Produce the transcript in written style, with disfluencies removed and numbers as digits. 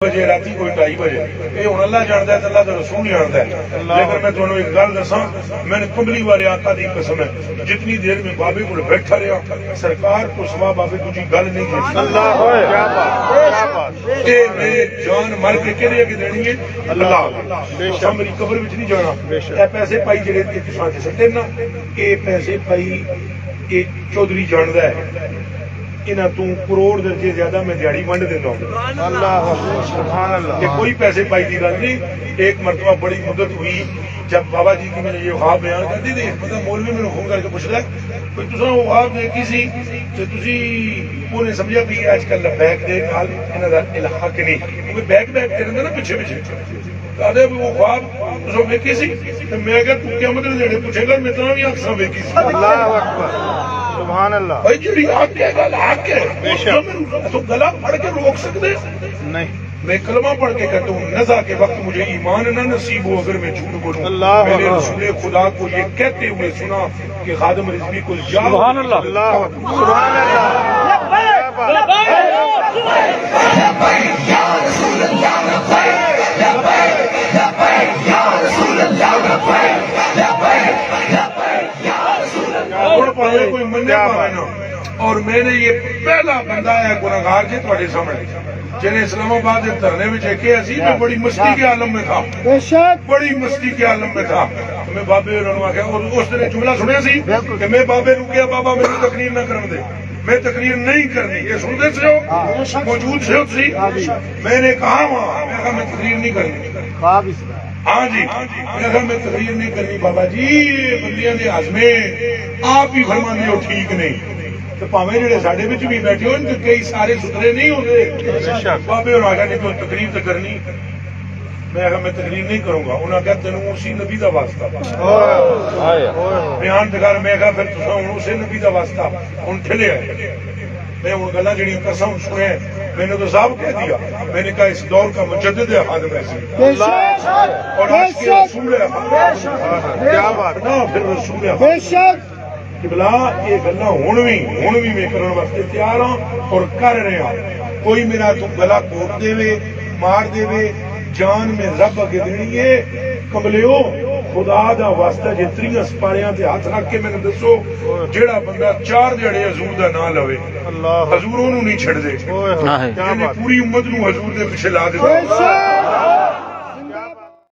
بجے راتی کوئی 2:30 بجے یہ ہوں اللہ جانتا ہے اللہ کا رسول جانتا ہے. لیکن میں تمہیں ایک گل دساں میں نے کملی والے آقا دی قسم ہے جتنی دیر میں بابے کو بیٹھا رہا سرکار کو سوا بابے تجھی گل نہیں کی کہ میرے جان مر کے کہنے کہ دینی ہے اللہ میری قبر میں نہیں جانا. اے پیسے پائی جڑے تصاویر سکتے نا یہ پیسے پائی یہ چودھری جانتا ہے انہاں تو کروڑ درجے زیادہ میں دیہڑی ونڈ دیتا ہوں. اللہ سبحان اللہ. یہ کوئی پیسے پائی دی گل نہیں. ایک مرتبہ بڑی مدت ہوئی جب بابا جی کی میں نے یہ خواب بیان کر دی تھی مطلب مولوی میں نے فون کر کے پوچھ رہا کوئی تصا وہ خواب دیکھی سی تو تسی انہیں سمجھا بھی آج کل بیک دے حال انہاں دا الحق نہیں وہ بیک بیک کرن نا پیچھے پیچھے کہتے وہ خواب تصا ویکھی سی تو میں کہ تو قیامت دے نیڑے پوچھے گا میں تو بھی اکثر ویکھی سی. اللہ اکبر سبحان اللہ. بھائی جی حق ہے گل حق ہے تو گلا پڑھ کے روک سکتے نہیں. میں کلمہ پڑھ کے کہتا ہوں نزا کے وقت مجھے ایمان نہ نصیب ہو اگر میں جھوٹ بولوں. میں نے رسول خدا کو یہ کہتے ہوئے سنا کہ خادم رضوی کو سبحان اللہ. اللہ سبحان اللہ. کوئی مننے پانا اور میں نے یہ پہلا بندہ ہے گناہگار جی تھوڑے سامنے جنہیں اسلام آباد کے دھرنے میں دیکھے اسی میں بڑی مستی کے عالم میں تھا بڑی مستی کے عالم میں تھا. میں بابے انہوں نے اور اس نے جملہ سنیا سی کہ میں بابے نو کیا بابا میری تقریر نہ کرن دے میں تقریر نہیں کرنی. یہ سنتے سے ہو موجود سے سی میں نے کہا وہاں میں کہا میں تقریر نہیں کرنی. ہاں جی میں کہا میں تقریر نہیں کرنی بابا جی بندیاں دے ہضمے آپ ہی فرماندے ہو ٹھیک نہیں تو پاویں جڑے ساڈے وچ بھی بیٹھے ہو کئی سارے ستھرے نہیں ہوندے بابے اور آگا نہیں تو تقریر تو کرنی. میں کہا میں تقریر نہیں کروں گا. انہوں نے کہا تینوں اسی نبی دا واسطہ بیان دکھا. میں کہا پھر تساں ہن اسی نبی دا واسطہ ہن ٹھلے آئے. میں ان گلاں جڑیاں قسم سنے میں نے تو صاحب کہہ دیا میں نے کہا اس دور کا مجدد ہے خادم رسول اور عاشق رسول ہے. کیا بات نا پھر رسول ہے بے شک قبلہ یہ گلاں ہن بھی میں کرن واسطے تیار ہاں اور کر رہے ہاں. کوئی میرا تو گلا کوٹ دے وے مار دے وے جان میں رب اگے دینی ہے. کملیو خدا دا واسطہ جے 30 سپاریاں تے ہاتھ رکھ کے میں نے دسو جیڑا بندہ 4 دیہڑے حضور دا نام لوے حضور اونوں نہیں چھڑ دے پوری امت نو حضور دے پیچھے لا دے.